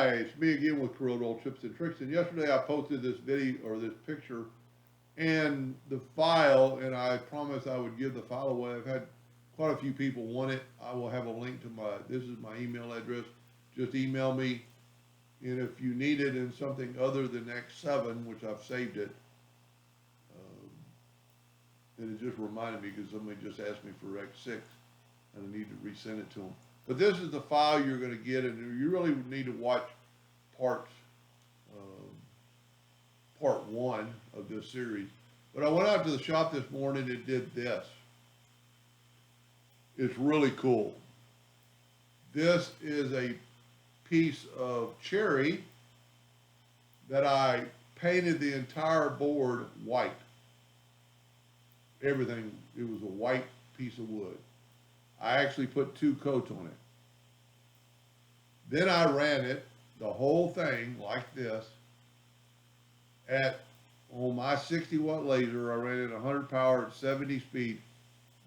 Hi, it's me again with Corel Tips and Tricks. And yesterday I posted this video or this picture and the file, and I promised I would give the file away. I've had quite a few people want it. I will have a link to this is my email address. Just email me. And if you need it in something other than X7, which I've saved it, and it just reminded me because somebody just asked me for X6 and I need to resend it to them. But this is the file you're going to get, and you really need to watch part 1 of this series. But I went out to the shop this morning and did this. It's really cool. This is a piece of cherry that I painted the entire board white. Everything, it was a white piece of wood. I actually put 2 coats on it. Then I ran it, the whole thing, like this, on my 60-watt laser. I ran it 100 power at 70 speed,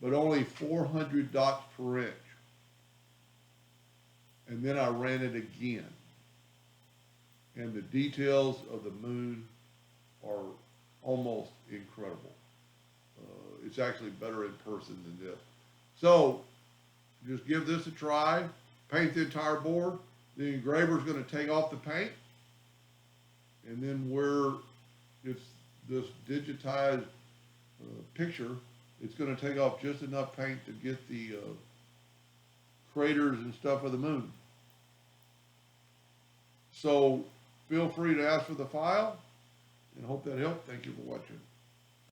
but only 400 dots per inch. And then I ran it again. And the details of the moon are almost incredible. It's actually better in person than this. So, just give this a try. Paint the entire board. The engraver is going to take off the paint. And then where it's this digitized picture, it's going to take off just enough paint to get the craters and stuff of the moon. So, feel free to ask for the file, and hope that helped. Thank you for watching.